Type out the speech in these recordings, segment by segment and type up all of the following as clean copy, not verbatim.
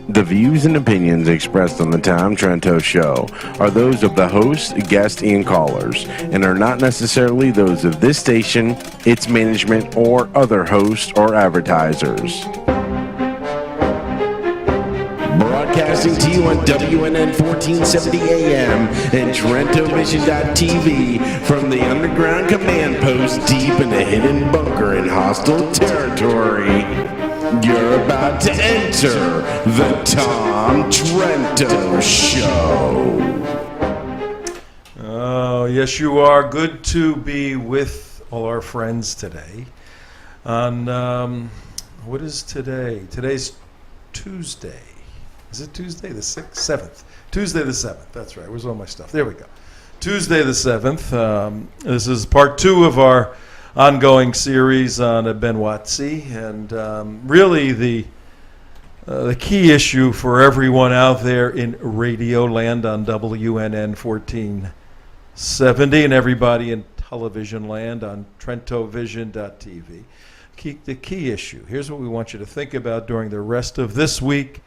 The views and opinions expressed on the Tom Trento Show are those of the host, guests, and callers, and are not necessarily those of this station, its management, or other hosts or advertisers. Broadcasting to you on WNN 1470 AM and TrentoVision.tv from the underground command post deep in a hidden bunker in hostile territory. You're about to enter the Tom Trento Show. Oh, yes, you are. Good to be with all our friends today. On, what is today? Today's Tuesday. Is it Tuesday the 6th? 7th. Tuesday the 7th. That's right. Where's all my stuff? There we go. Tuesday the 7th. This is part 2 of our ongoing series on Benghazi, and really the key issue for everyone out there in radio land on WNN 1470 and everybody in television land on TrentoVision.tv. The key issue. Here's what we want you to think about during the rest of this week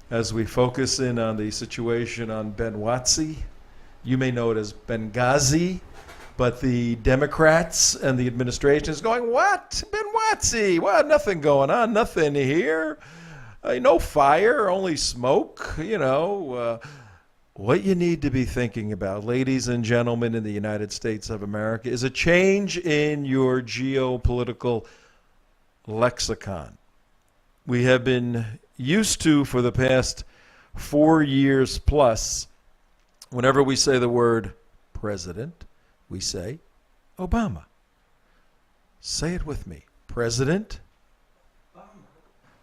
as we focus in on the situation on Benghazi. You may know it as Benghazi, but the Democrats and the administration is going, what? Benghazi? Well, nothing going on, nothing here. No fire, only smoke. What you need to be thinking about, ladies and gentlemen in the United States of America, is a change in your geopolitical lexicon. We have been used to, for the past 4 years plus, whenever we say the word president, we say Obama. Say it with me. President.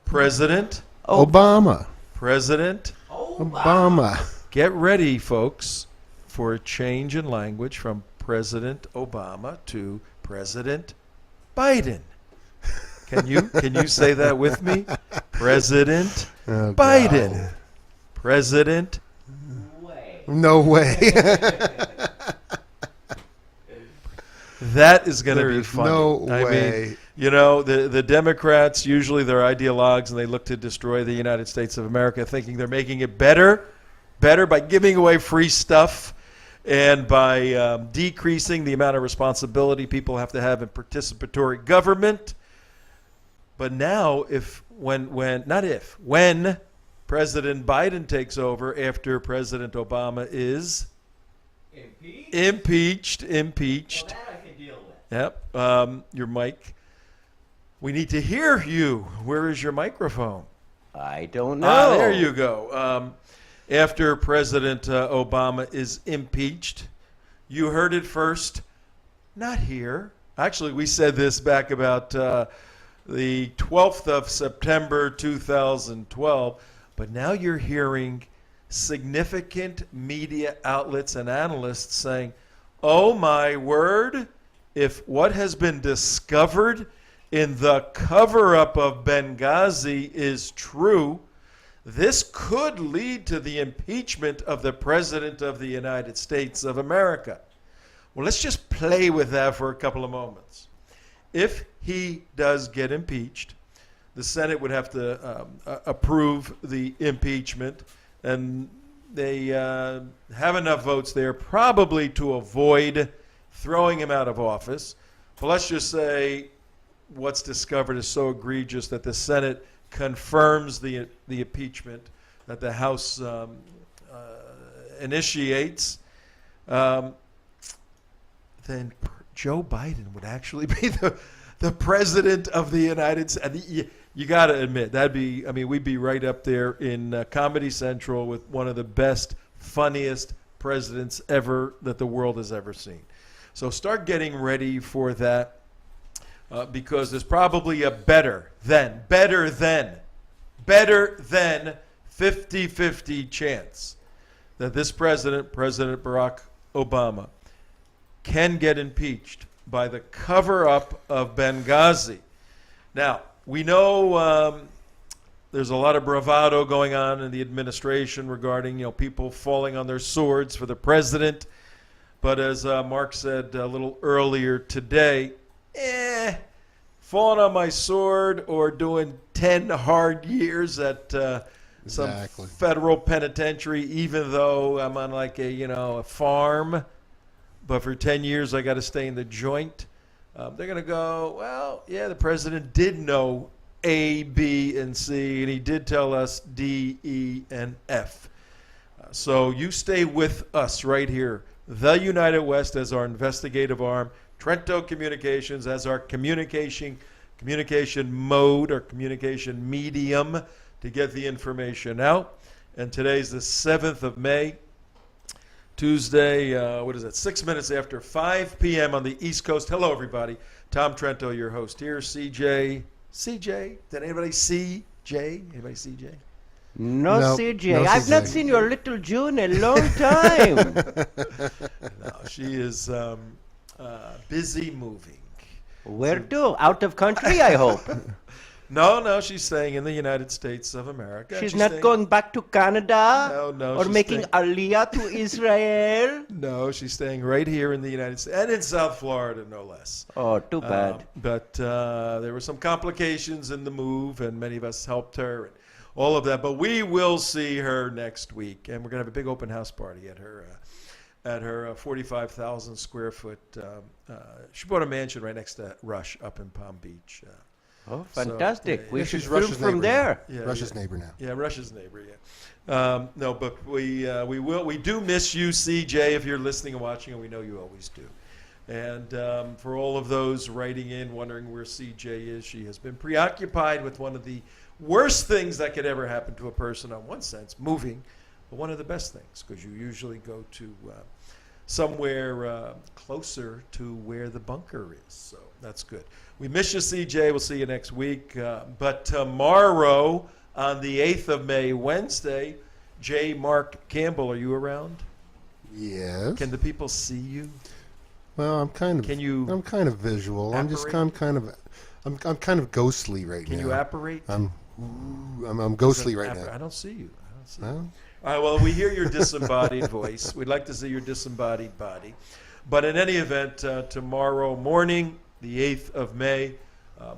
President. Obama. President. Obama. Get ready, folks, for a change in language from President Obama to President Biden. Can you say that with me? President Biden. God. President. No way. That is going to be funny. No I way. mean, the Democrats, usually they're ideologues and they look to destroy the United States of America, thinking they're making it better by giving away free stuff and by decreasing the amount of responsibility people have to have in participatory government. But now, when President Biden takes over after President Obama is impeached. Well, that I can deal with. Yep. Your mic. We need to hear you. Where is your microphone? I don't know. There you go. After President Obama is impeached, you heard it first. Not here. Actually, we said this back about the 12th of September 2012, but now you're hearing significant media outlets and analysts saying, oh my word, if what has been discovered in the cover-up of Benghazi is true, this could lead to the impeachment of the President of the United States of America. Well, let's just play with that for a couple of moments. If he does get impeached, the Senate would have to approve the impeachment, and they have enough votes there probably to avoid throwing him out of office. But let's just say what's discovered is so egregious that the Senate confirms the impeachment that the House initiates. Then Joe Biden would actually be the president of the United States. You got to admit, we'd be right up there in Comedy Central with one of the best, funniest presidents ever that the world has ever seen. So start getting ready for that because there's probably a better than 50-50 chance that this President Barack Obama, can get impeached by the cover-up of Benghazi. Now, we know there's a lot of bravado going on in the administration regarding people falling on their swords for the president. But as Mark said a little earlier today, falling on my sword or doing 10 hard years at Exactly. federal penitentiary, even though I'm on like a farm. But for 10 years, I got to stay in the joint. They're going to go, well, yeah, the president did know A, B, and C, and he did tell us D, E, and F. So you stay with us right here. The United West as our investigative arm. Trento Communications as our communication mode or communication medium to get the information out. And today's the 7th of May. Tuesday, 6 minutes after 5 p.m. on the East Coast. Hello, everybody. Tom Trento, your host here. CJ. Did anybody see Jay? Anybody see Jay? No, No, CJ. no, I've not CJ. seen your little June in a long time. No, she is busy moving. Where to? Out of country, I hope. No, she's staying in the United States of America. She's not going back to Canada? No, Or she's making staying- Aliyah to Israel? No, she's staying right here in the United States and in South Florida, no less. Oh, too bad. But there were some complications in the move, and many of us helped her and all of that. But we will see her next week, and we're going to have a big open house party at her 45,000 square foot. She bought a mansion right next to Rush up in Palm Beach. Oh, fantastic. yeah, We Yeah, should she's film Russia's from neighbor there. now. Yeah, Russia's yeah. neighbor now. Yeah, Russia's neighbor. Yeah. No, but we do miss you, CJ, if you're listening and watching, and we know you always do. And for all of those writing in, wondering where CJ is, she has been preoccupied with one of the worst things that could ever happen to a person, in one sense, moving, but one of the best things, because you usually go to somewhere closer to where the bunker is. So that's good. We miss you, CJ. We'll see you next week. But tomorrow, on the 8th of May, Wednesday, J. Mark Campbell, are you around? Yes. Can the people see you? Well, I'm kind of. Can you I'm kind of visual. apparate? I'm kind of ghostly right Can now. you apparate? I'm ghostly right I now. don't see you. Huh? All right, well, we hear your disembodied voice. We'd like to see your disembodied body. But in any event, tomorrow morning, the 8th of May,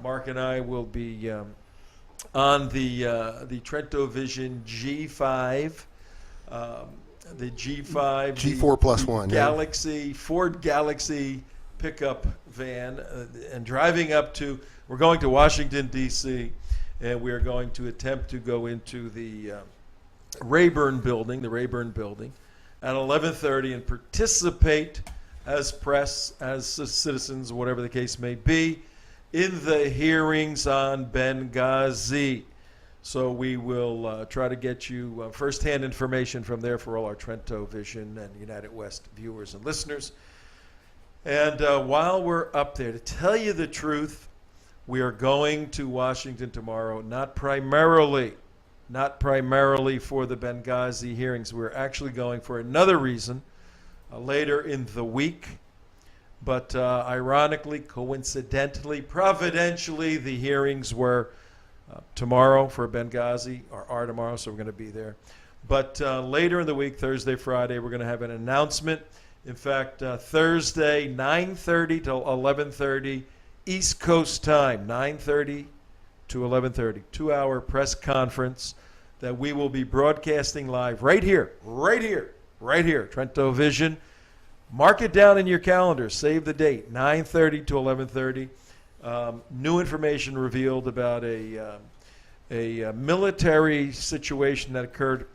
Mark and I will be on the TrentoVision G5, the G5, G4 plus one. Yeah. Galaxy, Ford Galaxy pickup van, and driving we're going to Washington, D.C., and we are going to attempt to go into the Rayburn building at 11:30 and participate as press, as citizens, whatever the case may be, in the hearings on Benghazi. So we will try to get you firsthand information from there for all our TrentoVision and United West viewers and listeners. And while we're up there, to tell you the truth, we are going to Washington tomorrow, not primarily for the Benghazi hearings. We're actually going for another reason later in the week. But ironically, coincidentally, providentially, the hearings were tomorrow for Benghazi, or are tomorrow, so we're going to be there. But later in the week, Thursday, Friday, we're going to have an announcement. In fact, Thursday, 9:30 till 11:30, East Coast time, 9:30 to 11:30, 2-hour press conference that we will be broadcasting live right here, TrentoVision. Mark it down in your calendar. Save the date, 9:30 to 11:30. New information revealed about a military situation that occurred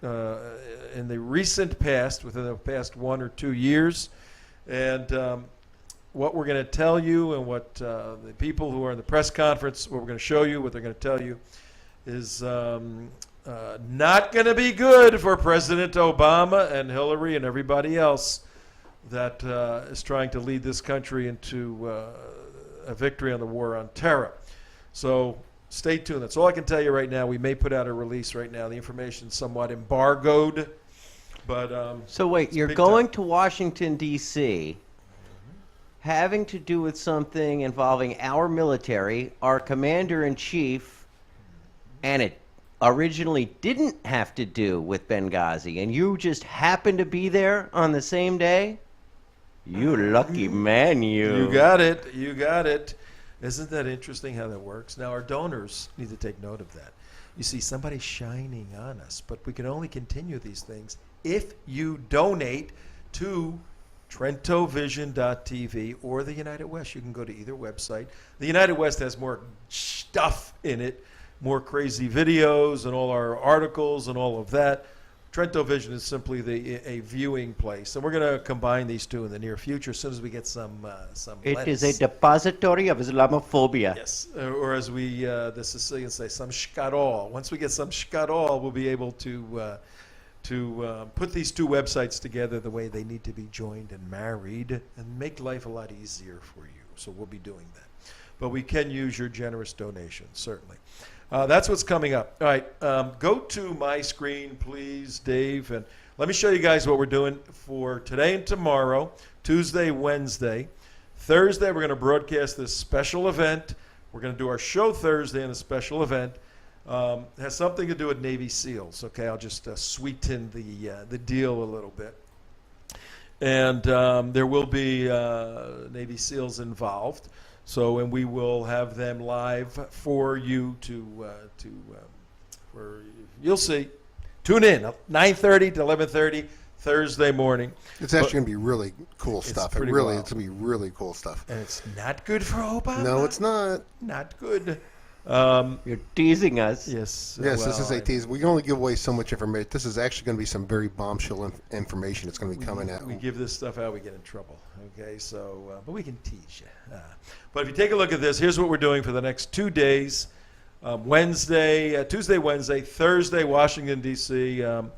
in the recent past, within the past 1 or 2 years. And what we're going to tell you and what the people who are in the press conference, what we're going to show you, what they're going to tell you, is not going to be good for President Obama and Hillary and everybody else that is trying to lead this country into a victory on the war on terror. So stay tuned. That's all I can tell you right now. We may put out a release right now. The information's somewhat embargoed. But So wait, you're big going time. to Washington, D.C., having to do with something involving our military, our commander-in-chief, and it originally didn't have to do with Benghazi, and you just happened to be there on the same day? You lucky man, you. You got it. You got it. Isn't that interesting how that works? Now, our donors need to take note of that. You see, somebody's shining on us, but we can only continue these things if you donate to TrentoVision.tv or the United West. You can go to either website. The United West has more stuff in it, more crazy videos and all our articles and all of that. TrentoVision is simply a viewing place, and we're going to combine these two in the near future as soon as we get some. It lens. is a depository of Islamophobia. Yes, or as we the Sicilians say, some shkadol. Once we get some shkadol, we'll be able to put these two websites together the way they need to be joined and married, and make life a lot easier for you. So we'll be doing that, but we can use your generous donations, certainly. That's what's coming up. All right, go to my screen, please, Dave, and let me show you guys what we're doing for today and tomorrow, Tuesday, Wednesday. Thursday, we're going to broadcast this special event. We're going to do our show Thursday in a special event. It has something to do with Navy SEALs. Okay, I'll just sweeten the deal a little bit. And there will be Navy SEALs involved. So, and we will have them live for you you'll see. Tune in, 9:30 to 11:30 Thursday morning. It's actually going to be really cool stuff. It's pretty going wild. to be really cool stuff. And it's not good for Obama. No, it's not. Not good. You're teasing us. Yes. Yes, this well, is a tease. We can only give away so much information. This is actually going to be some very bombshell information that's going to be coming out. We give this stuff out, we get in trouble. Okay, so, but we can tease you. But if you take a look at this, here's what we're doing for the next 2 days. Tuesday, Wednesday, Thursday, Washington, D.C., on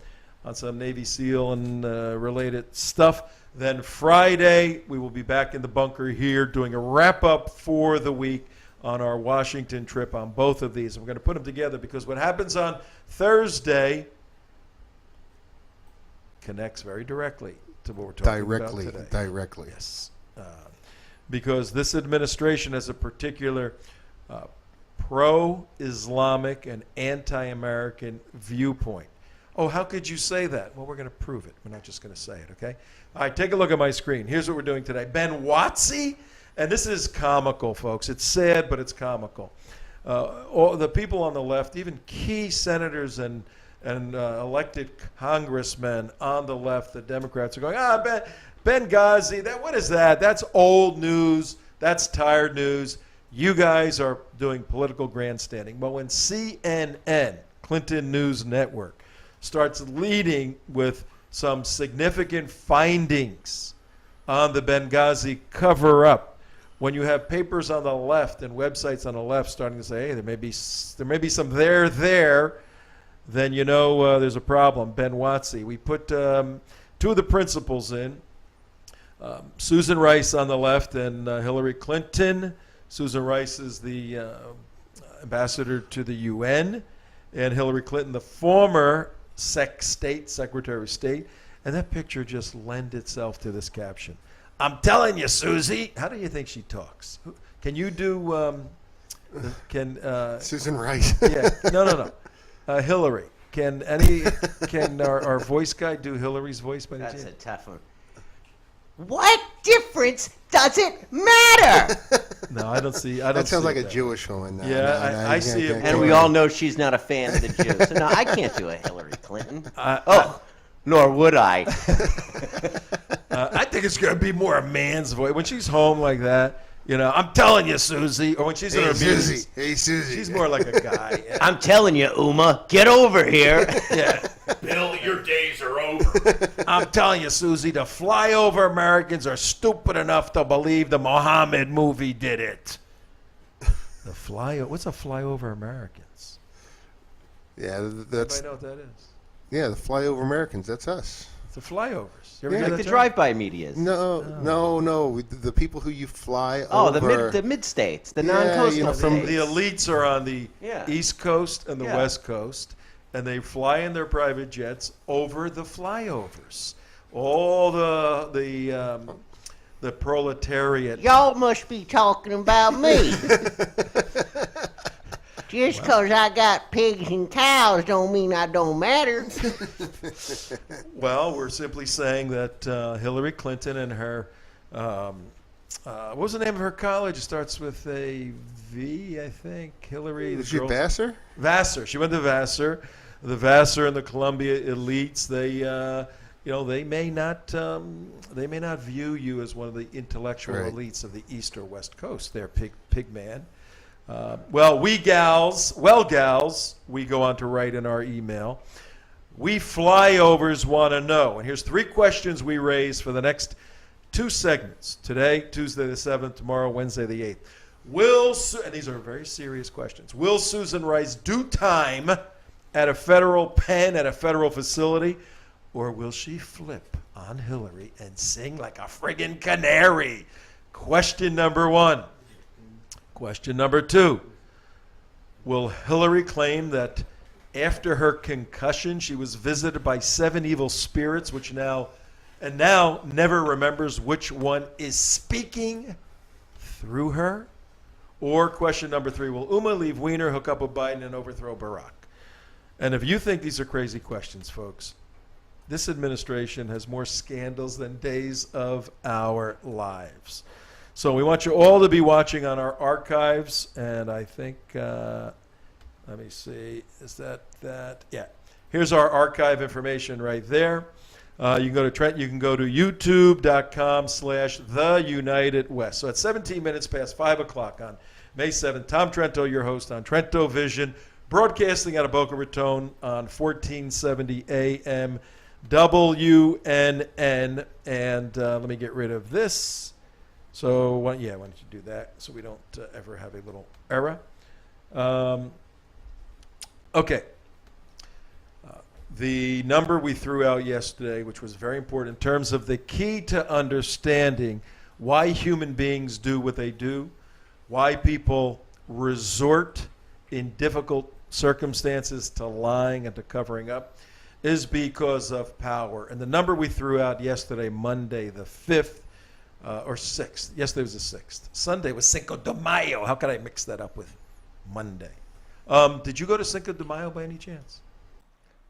some Navy SEAL and related stuff. Then Friday, we will be back in the bunker here doing a wrap-up for the week on our Washington trip on both of these. And we're going to put them together because what happens on Thursday connects very directly to what we're talking about today. Directly. Yes. Because this administration has a particular pro-Islamic and anti-American viewpoint. Oh, how could you say that? Well, we're going to prove it. We're not just going to say it, okay? All right, take a look at my screen. Here's what we're doing today. Benghazi, and this is comical, folks. It's sad, but it's comical. All the people on the left, even key senators and elected congressmen on the left, the Democrats, are going, Benghazi, what is that? That's old news. That's tired news. You guys are doing political grandstanding. But when CNN, Clinton News Network, starts leading with some significant findings on the Benghazi cover-up, when you have papers on the left and websites on the left starting to say, hey, there may be some there, then you know there's a problem. Benghazi. We put two of the principals in, Susan Rice on the left and Hillary Clinton. Susan Rice is the ambassador to the UN, and Hillary Clinton, the former Secretary of State. And that picture just lends itself to this caption. I'm telling you, Susie. How do you think she talks? Can you do? Susan Rice? Yeah. No. Hillary. Can our voice guy do Hillary's voice by any That's chance? a tough one. What difference does it matter? No, I don't see. That sounds see like a that. Jewish woman. No, Yeah, I see it. And we all know she's not a fan of the Jews. So no, I can't do a Hillary Clinton. Nor would I. I think it's going to be more a man's voice. When she's home like that, I'm telling you, Susie. Or when she's in her meetings. Hey, Susie. She's more like a guy. Yeah. I'm telling you, Uma, get over here. Yeah. Bill, your days are over. I'm telling you, Susie, the flyover Americans are stupid enough to believe the Mohammed movie did it. What's a flyover Americans? Yeah, that's Anybody know what that is? the flyover Americans. That's us. It's the flyovers. You ever Yeah. hear Like that the term? drive-by medias. No. The people who you fly Oh, over. the mid-states, the Yeah, non-coastal from states. The elites are on the Yeah. East Coast and the Yeah. West Coast, and they fly in their private jets over the flyovers. All the proletariat. Y'all must be talking about me. Just because I got pigs and cows don't mean I don't matter. Well, we're simply saying that Hillary Clinton and her what was the name of her college? It starts with a V, I think. Hillary. Is she Vassar? Vassar. She went to Vassar. The Vassar and the Columbia elites. They may not view you as one of the intellectual Right. elites of the East or West Coast. They're pig man. We gals, we go on to write in our email. We flyovers want to know. And here's 3 questions we raise for the next 2 segments. Today, Tuesday the 7th, tomorrow, Wednesday the 8th. And these are very serious questions. Will Susan Rice do time at a federal pen, at a federal facility, or will she flip on Hillary and sing like a friggin' canary? Question number 1. Question number 2. Will Hillary claim that after her concussion she was visited by 7 evil spirits, which now never remembers which one is speaking through her? Or question number 3, will Uma leave Weiner, hook up with Biden, and overthrow Barack? And if you think these are crazy questions, folks, this administration has more scandals than days of our lives. So we want you all to be watching on our archives, and I think, let me see, is that? Yeah. Here's our archive information right there. You can go to Trent. You can go to youtube.com/theunitedwest. So at 17 minutes past 5 o'clock on May 7th, Tom Trento, your host on TrentoVision, broadcasting out of Boca Raton on 1470 AM WNN. And let me get rid of this. So why don't you do that so we don't ever have a little error? Okay. The number we threw out yesterday, which was very important in terms of the key to understanding why human beings do what they do, why people resort in difficult circumstances to lying and to covering up, is because of power. And the number we threw out yesterday, Monday the 5th, or 6th. Yesterday was the 6th. Sunday was Cinco de Mayo. How could I mix that up with Monday? Did you go to Cinco de Mayo by any chance?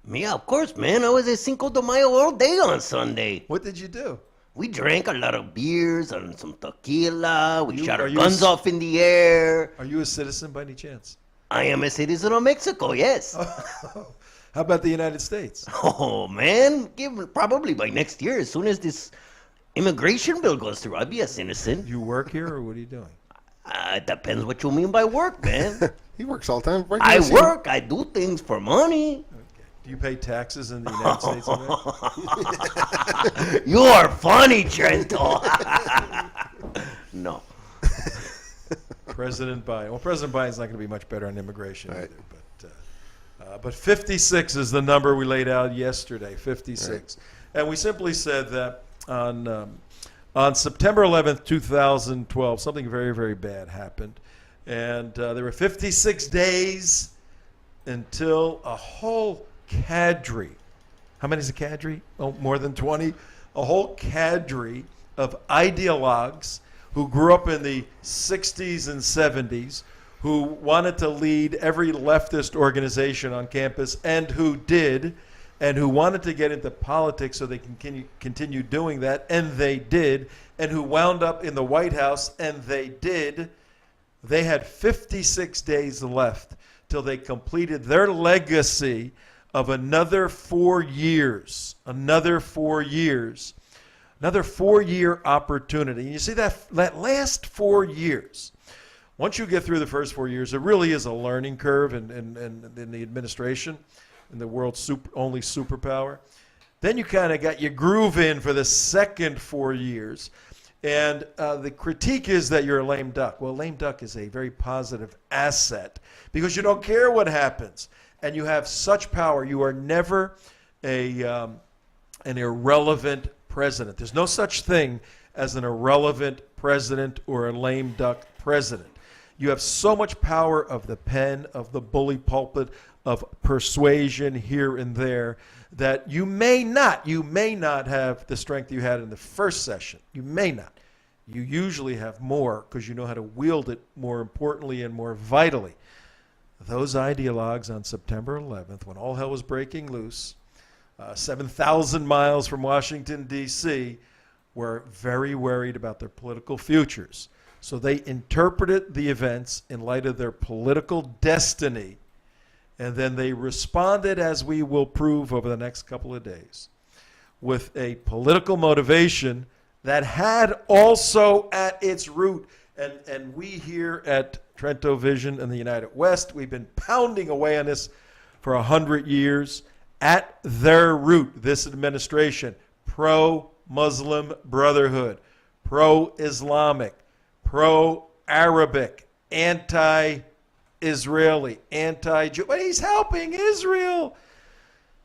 Yeah, of course, man. I was at Cinco de Mayo all day on Sunday. What did you do? We drank a lot of beers and some tequila. We shot are our you guns a- off in the air. Are you a citizen by any chance? I am a citizen of Mexico, yes. How about the United States? Oh, man. Probably by next year, as soon as this immigration bill goes through, I'll be a citizen. You work here, or what are you doing? It depends what you mean by work, man. He works all the time. Right I now, work. I do things for money. Do you pay taxes in the United States of America? You are funny, Trento. No. President Biden. Well, President Biden's not going to be much better on immigration Right. either. But 56 is the number we laid out yesterday, 56. Right. And we simply said that on September 11th, 2012, something very, very bad happened. And there were 56 days until a whole cadre, how many is a cadre? Oh, more than 20? A whole cadre of ideologues who grew up in the 60s and 70s, who wanted to lead every leftist organization on campus, and who did, and who wanted to get into politics so they can continue doing that, and they did, and who wound up in the White House, and they did. They had 56 days left till they completed their legacy of another 4 years, another 4-year opportunity. And you see that last 4 years, once you get through the first 4 years, it really is a learning curve in the administration, in the world's only superpower. Then you kind of got your groove in for the second 4 years. And the critique is that you're a lame duck. Well, lame duck is a very positive asset because you don't care what happens. And you have such power. You are never an irrelevant president. There's no such thing as an irrelevant president or a lame duck president. You have so much power of the pen, of the bully pulpit, of persuasion here and there, that you may not have the strength you had in the first session. You may not. You usually have more because you know how to wield it more importantly and more vitally. Those ideologues on September 11th, when all hell was breaking loose, 7,000 miles from Washington, D.C., were very worried about their political futures. So they interpreted the events in light of their political destiny, and then they responded, as we will prove over the next couple of days, with a political motivation that had also at its root, and we here at TrentoVision in the United West, we've been pounding away on this for 100 years. At their root, this administration, pro-Muslim Brotherhood, pro-Islamic, pro-Arabic, anti-Israeli, anti-Jew. But he's helping Israel.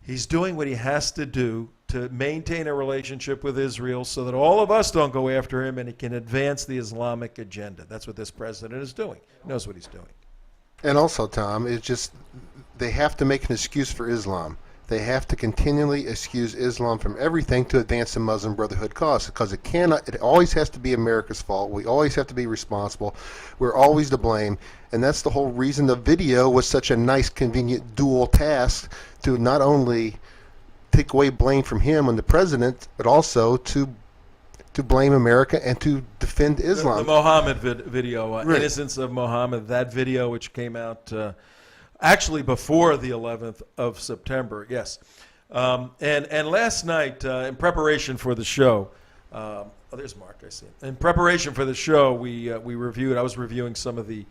He's doing what he has to do to maintain a relationship with Israel so that all of us don't go after him and he can advance the Islamic agenda. That's what this president is doing. He knows what he's doing. And also, Tom, it's just they have to make an excuse for Islam. They have to continually excuse Islam from everything to advance the Muslim Brotherhood cause, because it always has to be America's fault. We always have to be responsible. We're always to blame. And that's the whole reason the video was such a nice, convenient dual task, to not only take away blame from him and the president, but also to blame America and to defend Islam. The Mohammed video, Right. Innocence of Mohammed, that video which came out actually before the 11th of September, yes. And last night, in preparation for the show, there's Mark, I see him. In preparation for the show, we reviewed, I was reviewing some of the,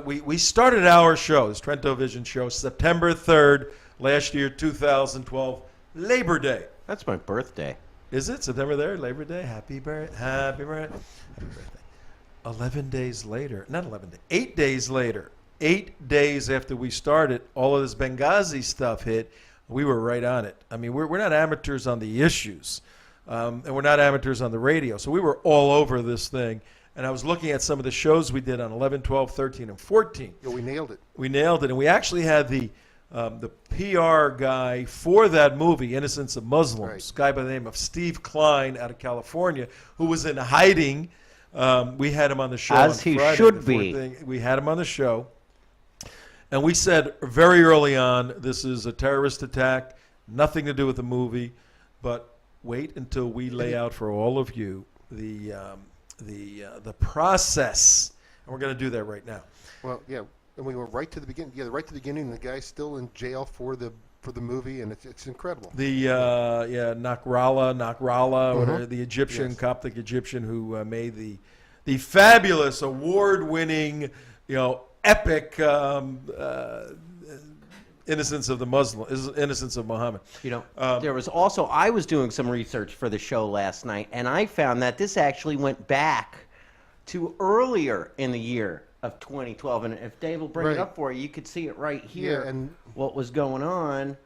we started our show, this TrentoVision show, September 3rd, last year, 2012, Labor Day. That's my birthday. Is it September 3rd, Labor Day? Happy birthday. 11 days later, not 11 days, 8 days later, 8 days after we started, all of this Benghazi stuff hit. We were right on it. I mean, we're not amateurs on the issues, and we're not amateurs on the radio. So we were all over this thing. And I was looking at some of the shows we did on 11, 12, 13, and 14. Yeah, we nailed it. We nailed it. And we actually had the PR guy for that movie, Innocence of Muslims, Right. guy by the name of Steve Klein out of California, who was in hiding. We had him on the show. As on he Friday, should the be. 4th. We had him on the show. And we said very early on, this is a terrorist attack, nothing to do with the movie, but wait until we lay out for all of you the process. And we're going to do that right now. Well, yeah, and we went right to the beginning. Yeah, right to the beginning. The guy's still in jail for the movie, and it's incredible. The Nakrallah, whatever, the Egyptian, Yes. Coptic Egyptian who made the fabulous, award-winning, epic Innocence of Muhammad. There was also, I was doing some research for the show last night, and I found that this actually went back to earlier in the year of 2012. And if Dave will bring it Right. up for you, you could see it right here, Yeah, and what was going on.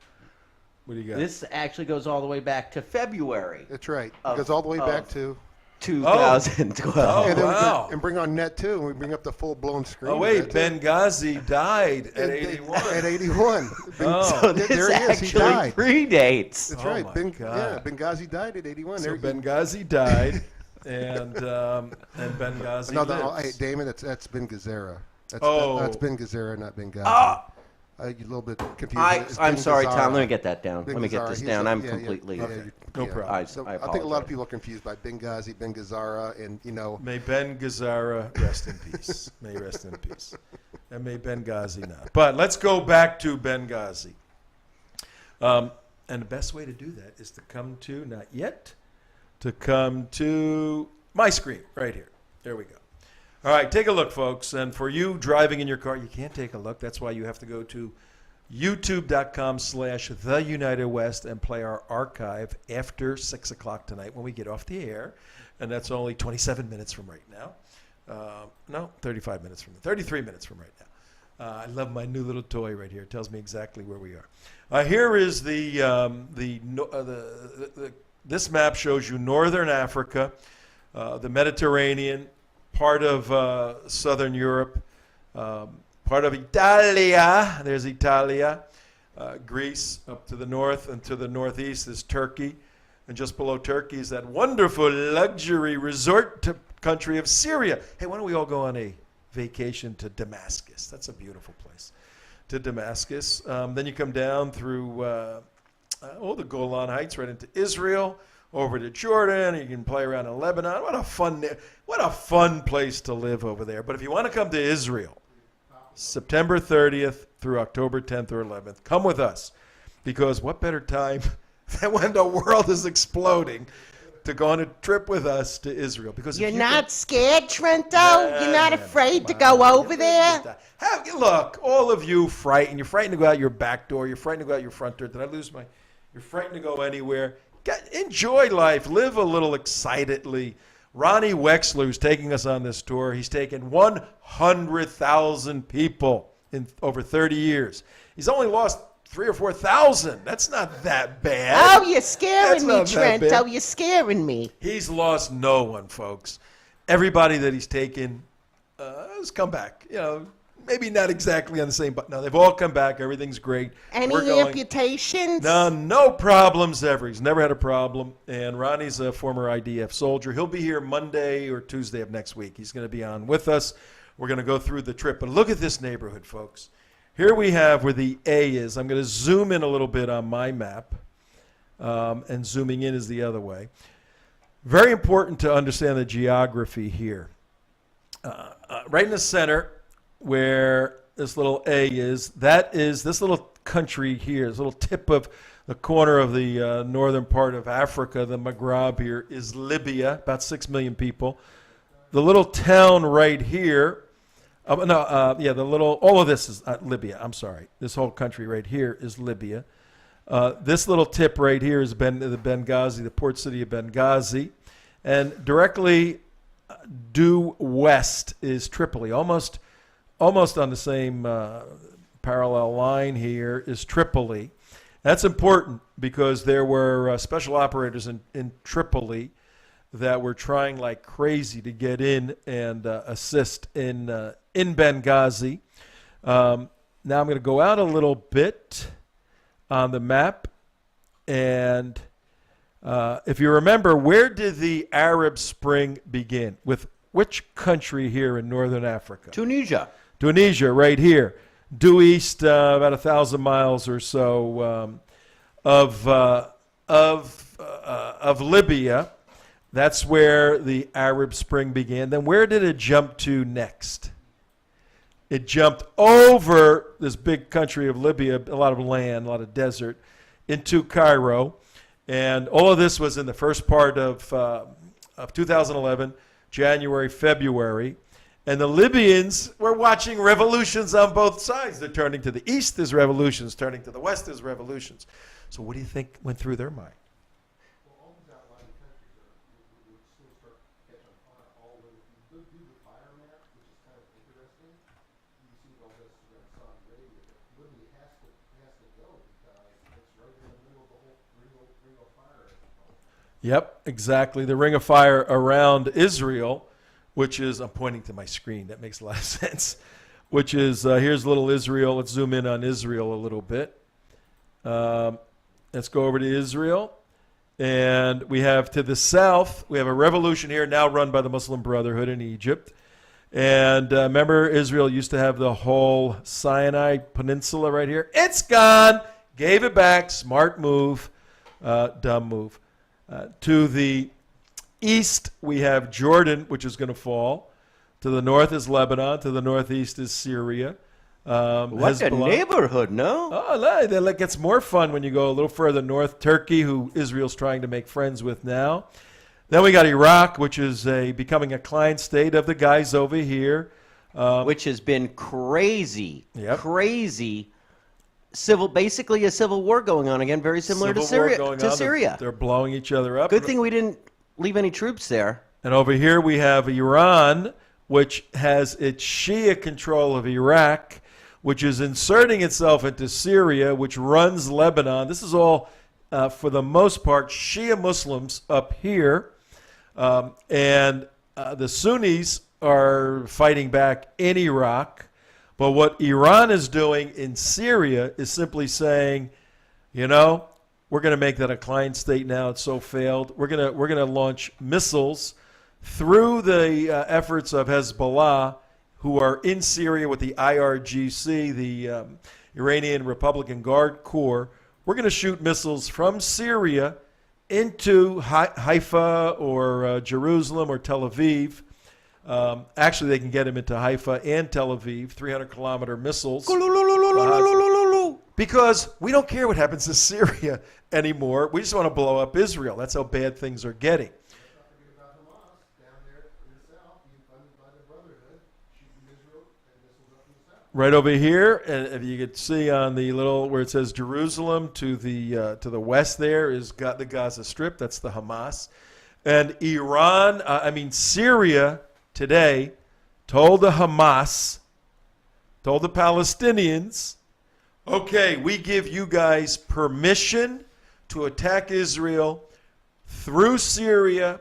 What do you got? This actually goes all the way back to February that's right. Of- It goes all the way back of- to 2012. Oh, and then wow. and bring on net too, and we bring up the full blown screen. Oh, of wait, that, too. Benghazi died at 81. At 81. Oh. So this There he is, he actually died. predates. That's Oh, right. my God. Yeah, Benghazi died at 81. So There you- Benghazi died, and Benghazi No, lives. hey, Damon, that's Ben Gazzara. Oh. That's Ben Gazzara, not Benghazi. You're a little bit confused. It's I'm Ben sorry, Gazzara. Tom. Let me get that down. Ben Let me get Gazzara, this he's down. a- I'm yeah, completely. yeah, Okay. yeah, No yeah. problem. So I I think a lot of apologize. people are confused by Benghazi, Ben Gazzara, and May Ben Gazzara rest in peace. May rest in peace. And may Benghazi not. But let's go back to Benghazi. And the best way to do that is to come to, not yet, to come to my screen right here. There we go. All right, take a look, folks. And for you driving in your car, you can't take a look. That's why you have to go to youtube.com/TheUnitedWest and play our archive after 6 o'clock tonight when we get off the air. And that's only 27 minutes from right now. No, 35 minutes from 33 minutes from right now. I love my new little toy right here. It tells me exactly where we are. Here is this map shows you northern Africa, the Mediterranean, part of southern Europe, part of Italia. There's Italia. Greece up to the north, and to the northeast is Turkey. And just below Turkey is that wonderful luxury resort country of Syria. Hey, why don't we all go on a vacation to Damascus? That's a beautiful place. To Damascus. Then you come down through the Golan Heights right into Israel, over to Jordan. You can play around in Lebanon. What a fun place to live over there. But if you want to come to Israel, September 30th through October 10th or 11th, come with us. Because what better time than when the world is exploding to go on a trip with us to Israel? Because You're not scared, Trento? You're not afraid to go over there? Look, all of you frightened. You're frightened to go out your back door. You're frightened to go out your front door. Did I lose my? You're frightened to go anywhere. Enjoy life. Live a little excitedly. Ronnie Wexler, who's taking us on this tour, he's taken 100,000 people in over 30 years. He's only lost 3,000 or 4,000. That's not that bad. Oh, you're scaring me, Trento. You're scaring me. He's lost no one, folks. Everybody that he's taken has come back. Maybe not exactly on the same, but no, they've all come back. Everything's great. Any amputations? No problems ever. He's never had a problem. And Ronnie's a former IDF soldier. He'll be here Monday or Tuesday of next week. He's going to be on with us. We're going to go through the trip. But look at this neighborhood, folks. Here we have where the A is. I'm going to zoom in a little bit on my map. And zooming in is the other way. Very important to understand the geography here. Right in the center, where this little A is, that is this little country here, this little tip of the corner of the northern part of Africa, the Maghreb here, is Libya, about 6 million people. The little town right here, all of this is Libya, I'm sorry. This whole country right here is Libya. This little tip right here is the Benghazi, the port city of Benghazi. And directly due west is Tripoli, almost on the same parallel line here is Tripoli. That's important because there were special operators in Tripoli that were trying like crazy to get in and assist in Benghazi. Now I'm going to go out a little bit on the map. And if you remember, where did the Arab Spring begin? With which country here in northern Africa? Tunisia, right here, due east about 1,000 miles or so of Libya. That's where the Arab Spring began. Then where did it jump to next? It jumped over this big country of Libya, a lot of land, a lot of desert, into Cairo. And all of this was in the first part of 2011, January, February. And the Libyans were watching revolutions on both sides. They're turning to the east, there's revolutions. Turning to the west, there's revolutions. So what do you think went through their mind? Well, all these outlying countries would still start to catch on fire. All of it. If you do the fire map, which is kind of interesting, you see all this Saudi Arabia. Libya has to go because it's right in the middle of the whole ring of fire. Yep, exactly. The ring of fire around Israel, which is, I'm pointing to my screen, that makes a lot of sense, which is, here's little Israel. Let's zoom in on Israel a little bit. Let's go over to Israel. And we have to the south, we have a revolution here now run by the Muslim Brotherhood in Egypt. And remember, Israel used to have the whole Sinai Peninsula right here. It's gone. Gave it back. Smart move. Dumb move. To the east, we have Jordan, which is going to fall. To the north is Lebanon. To the northeast is Syria. What a neighborhood, no? Oh, that gets more fun when you go a little further north. Turkey, who Israel's trying to make friends with now. Then we got Iraq, which is becoming a client state of the guys over here. Which has been crazy. Yep. Crazy. Basically a civil war going on again, very similar to Syria. They're blowing each other up. Good thing we didn't leave any troops there. And over here we have Iran, which has its Shia control of Iraq, which is inserting itself into Syria, which runs Lebanon. This is all, for the most part, Shia Muslims up here. And the Sunnis are fighting back in Iraq. But what Iran is doing in Syria is simply saying, we're going to make that a client state now. It's so failed. We're going to launch missiles through the efforts of Hezbollah, who are in Syria with the IRGC, the Iranian Republican Guard Corps. We're going to shoot missiles from Syria into Haifa or Jerusalem or Tel Aviv. Actually, they can get him into Haifa and Tel Aviv, 300-kilometer missiles. Because we don't care what happens to Syria anymore. We just want to blow up Israel. That's how bad things are getting. Right over here, and if you could see on the little where it says Jerusalem to the west, there is the Gaza Strip. That's the Hamas, and Syria today told the Hamas, told the Palestinians, okay, we give you guys permission to attack Israel through Syria,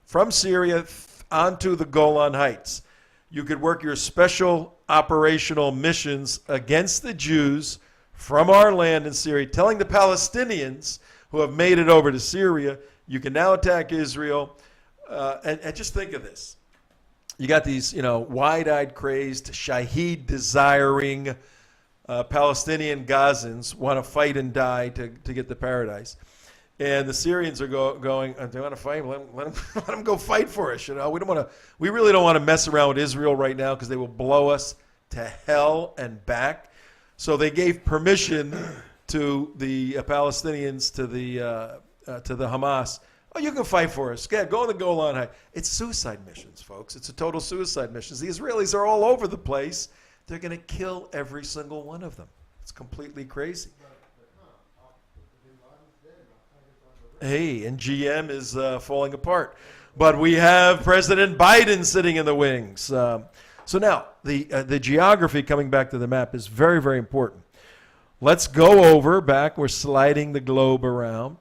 from Syria onto the Golan Heights. You could work your special operational missions against the Jews from our land in Syria, telling the Palestinians who have made it over to Syria, you can now attack Israel. And just think of this. You got these, wide-eyed, crazed, Shaheed desiring Palestinian Gazans want to fight and die to get to paradise. And the Syrians are going, they want to fight, let them go fight for us. We really don't want to mess around with Israel right now because they will blow us to hell and back. So they gave permission to the Palestinians, to the Hamas. Oh, you can fight for us. Go on the Golan Heights. It's suicide missions, folks. It's a total suicide mission. The Israelis are all over the place. They're going to kill every single one of them. It's completely crazy. Hey, and GM is falling apart. But we have President Biden sitting in the wings. So now, the geography, coming back to the map, is very, very important. Let's go back, we're sliding the globe around,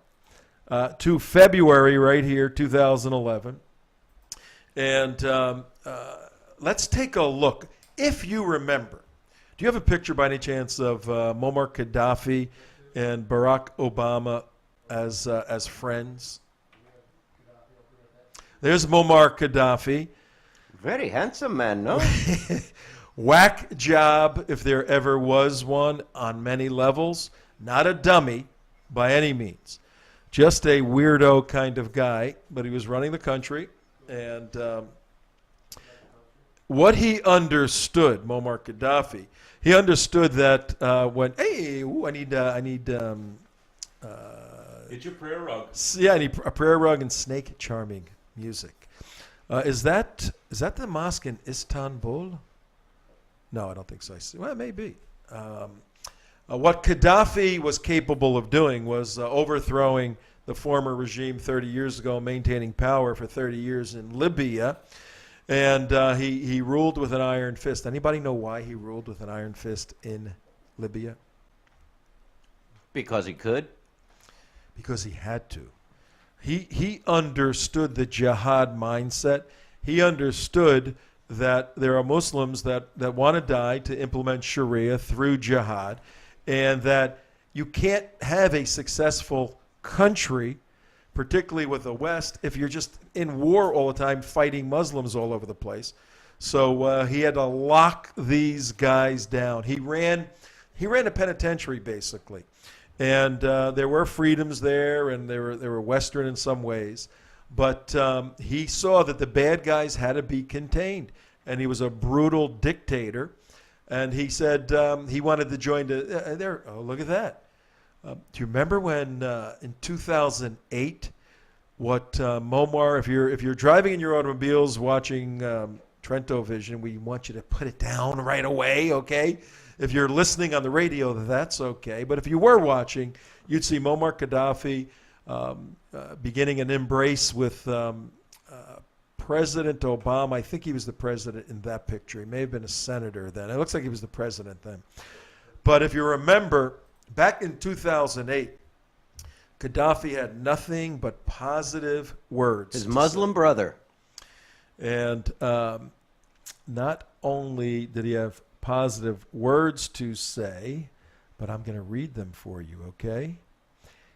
to February right here, 2011. And let's take a look. If you remember, do you have a picture by any chance of Muammar Gaddafi and Barack Obama as friends? There's Muammar Gaddafi. Very handsome man, no? Whack job, if there ever was one, on many levels. Not a dummy by any means. Just a weirdo kind of guy, but he was running the country. And what he understood, Muammar Gaddafi, he understood that I need Get your prayer rug. I need a prayer rug and snake charming music. Is that the mosque in Istanbul? No, I don't think so. Well, maybe. What Gaddafi was capable of doing was overthrowing the former regime 30 years ago, maintaining power for 30 years in Libya, and he ruled with an iron fist. Anybody know why he ruled with an iron fist in Libya? Because he could? Because he had to. He understood the jihad mindset. He understood that there are Muslims that want to die to implement Sharia through jihad, and that you can't have a successful country, particularly with the West, if you're just in war all the time fighting Muslims all over the place. So he had to lock these guys down. He ran a penitentiary, basically. And there were freedoms there, and they were Western in some ways. But he saw that the bad guys had to be contained. And he was a brutal dictator. And he said he wanted to join there. Oh, look at that. Do you remember when in 2008, what Muammar, if you're driving in your automobiles watching TrentoVision, we want you to put it down right away, okay? If you're listening on the radio, that's okay. But if you were watching, you'd see Muammar Gaddafi beginning an embrace with President Obama. I think he was the president in that picture. He may have been a senator then. It looks like he was the president then. But if you remember, back in 2008, Gaddafi had nothing but positive words. His Muslim brother. And not only did he have positive words to say, but I'm going to read them for you, okay?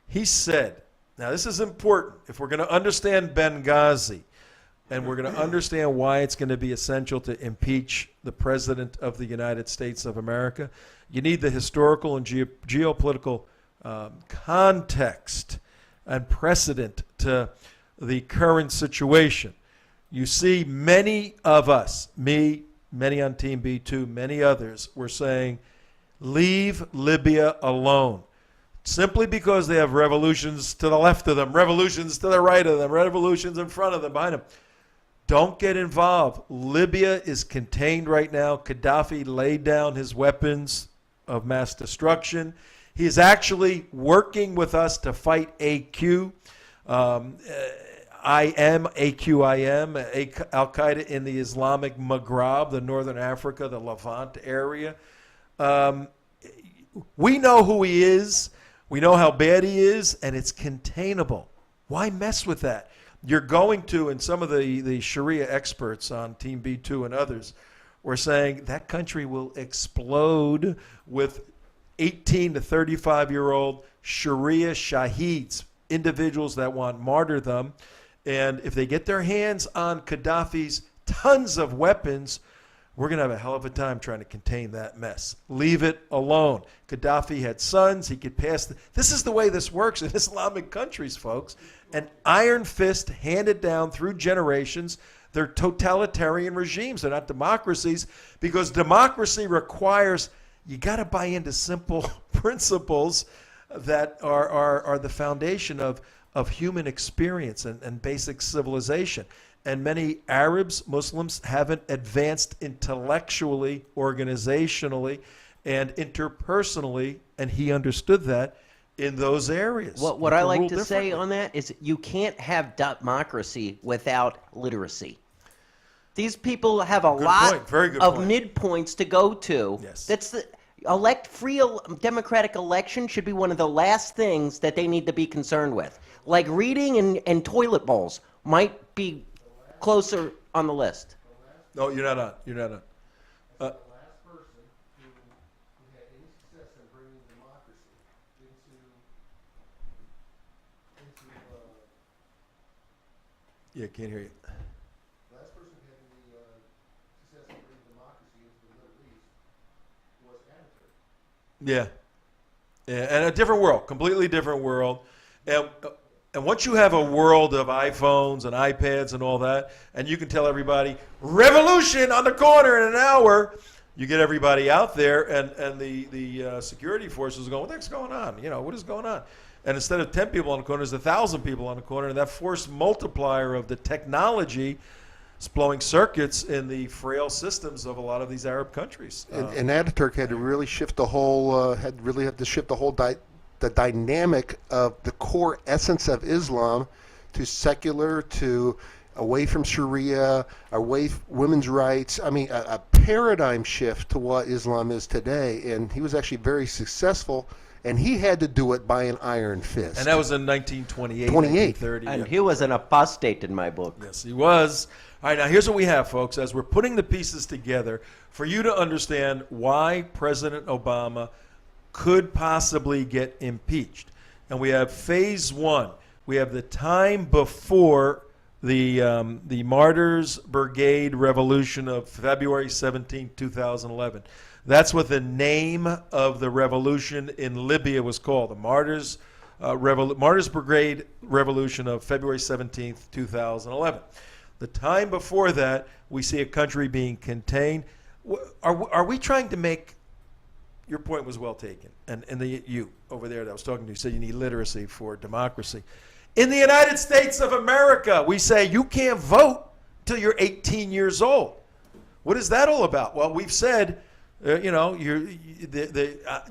He said, now this is important, if we're going to understand Benghazi, and we're going to understand why it's going to be essential to impeach the President of the United States of America, you need the historical and geopolitical context. and precedent to the current situation. You see many of us, me, many on Team B2, many others, were saying, leave Libya alone. Simply because they have revolutions to the left of them, revolutions to the right of them, revolutions in front of them, behind them. Don't get involved. Libya is contained right now. Gaddafi laid down his weapons of mass destruction. He is actually working with us to fight AQIM, Al-Qaeda in the Islamic Maghreb, the Northern Africa, the Levant area. We know who he is. We know how bad he is, and it's containable. Why mess with that? You're going to, and some of the Sharia experts on Team B2 and others were saying that country will explode with 18 to 35-year-old Sharia shaheeds, individuals that want martyrdom. And if they get their hands on Gaddafi's tons of weapons, we're going to have a hell of a time trying to contain that mess. Leave it alone. Gaddafi had sons. He could pass. This is the way this works in Islamic countries, folks. An iron fist handed down through generations. They're totalitarian regimes. They're not democracies, because democracy requires you got to buy into simple principles that are the foundation of human experience and basic civilization. And many Arabs, Muslims, haven't advanced intellectually, organizationally, and interpersonally, and he understood that in those areas. What I like to say on that is you can't have democracy without literacy. These people have a lot of midpoints to go to. Yes. That's the democratic election should be one of the last things that they need to be concerned with. Like reading and toilet bowls might be closer on the list. No, you're not on. You're not on. The last person who had any success in bringing democracy into Yeah, can't hear you. last person who had any success in bringing democracy into the Middle East was Ataturk. Yeah. Yeah, and a different world, completely different world. And once you have a world of iPhones and iPads and all that, and you can tell everybody, revolution on the corner in an hour, you get everybody out there, and the security forces are going, what the heck's going on? You know, what is going on? And instead of 10 people on the corner, there's 1,000 people on the corner, and that force multiplier of the technology is blowing circuits in the frail systems of a lot of these Arab countries. And Ataturk had to really shift the whole, the dynamic of the core essence of Islam to secular, to away from Sharia, away from women's rights. I mean, a paradigm shift to what Islam is today. And he was actually very successful, and he had to do it by an iron fist. And that was in 1928, 1930. And he was an apostate in my book. Yes, he was. All right, now here's what we have, folks. As we're putting the pieces together for you to understand why President Obama could possibly get impeached. And we have phase one. We have the time before the Martyrs Brigade Revolution of February 17, 2011. That's what the name of the revolution in Libya was called, the Martyrs Brigade Revolution of February 17, 2011. The time before that, we see a country being contained. Are we trying to make, your point was well taken, and you over there that I was talking to, you said you need literacy for democracy. In the United States of America, we say you can't vote till you're 18 years old. What is that all about? Well, we've said,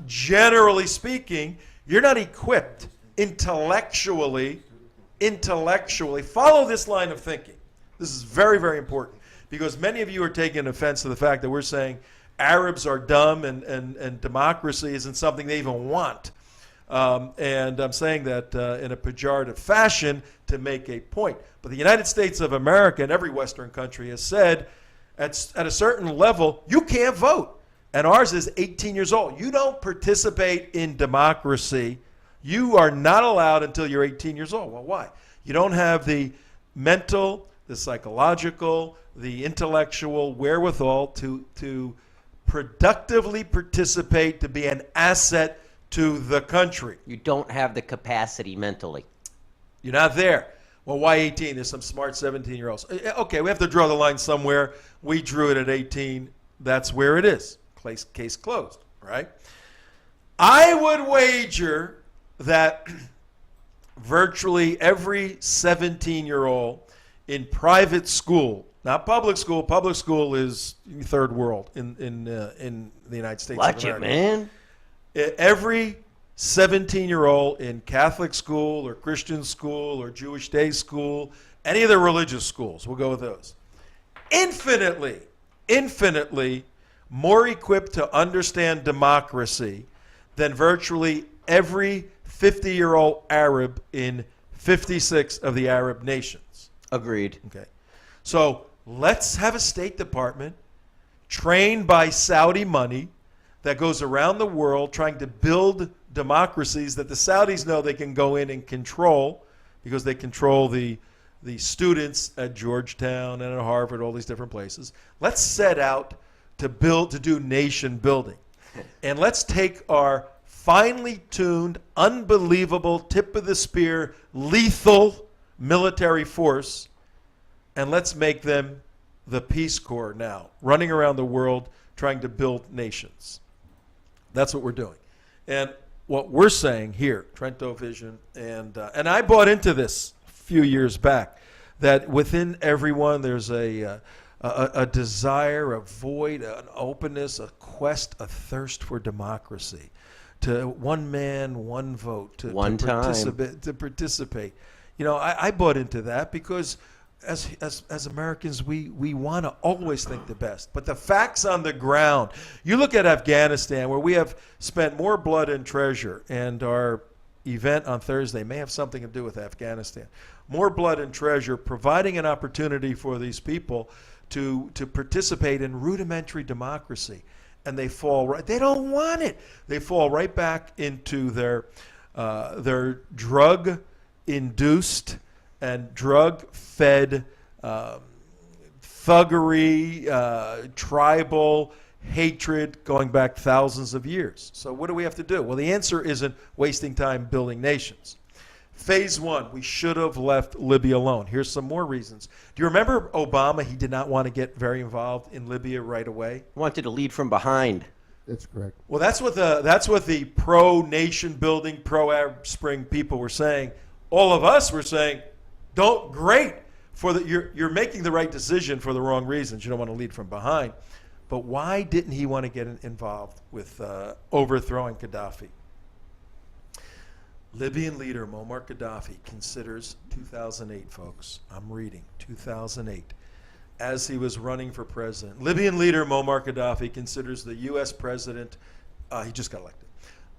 generally speaking, you're not equipped intellectually. Follow this line of thinking. This is very, very important, because many of you are taking offense to the fact that we're saying Arabs are dumb and democracy isn't something they even want. And I'm saying that in a pejorative fashion to make a point. But the United States of America and every Western country has said at a certain level, you can't vote. And ours is 18 years old. You don't participate in democracy. You are not allowed until you're 18 years old. Well, why? You don't have the mental, the psychological, the intellectual wherewithal to productively participate, to be an asset to the country. You don't have the capacity mentally. You're not there. Well, why 18? There's some smart 17-year-olds. Okay, we have to draw the line somewhere. We drew it at 18. That's where it is. Case closed, right? I would wager that virtually every 17-year-old in private school, not public school is third world in the United States Watch of it, America. man. Every 17-year-old in Catholic school or Christian school or Jewish day school, any of the religious schools, we'll go with those, infinitely more equipped to understand democracy than virtually every 50-year-old Arab in 56 of the Arab nations. Agreed. Okay. So let's have a State Department trained by Saudi money that goes around the world trying to build democracies that the Saudis know they can go in and control because they control the students at Georgetown and at Harvard, all these different places. Let's set out to do nation building. And let's take our finely tuned, unbelievable, tip of the spear, lethal military force, and let's make them the Peace Corps now, running around the world trying to build nations. That's what we're doing. And what we're saying here, TrentoVision, and I bought into this a few years back, that within everyone there's a desire, a void, an openness, a quest, a thirst for democracy, to one man, one vote, to participate. You know, I bought into that because as Americans, we want to always think the best. But the facts on the ground, you look at Afghanistan, where we have spent more blood and treasure, and our event on Thursday may have something to do with Afghanistan. More blood and treasure, providing an opportunity for these people to participate in rudimentary democracy. And they fall right, they don't want it. They fall right back into their drug-induced and drug-fed thuggery, tribal hatred going back thousands of years. So what do we have to do? Well, the answer isn't wasting time building nations. Phase one, we should have left Libya alone. Here's some more reasons. Do you remember Obama? He did not want to get very involved in Libya right away. Wanted to lead from behind. That's correct. Well, that's what the pro-nation building, pro-Arab Spring people were saying. All of us were saying, you're making the right decision for the wrong reasons. You don't want to lead from behind. But why didn't he want to get involved with overthrowing Gaddafi? Libyan leader Muammar Gaddafi considers 2008, folks. I'm reading 2008. As he was running for president, Libyan leader Muammar Gaddafi considers the U.S. president, he just got elected,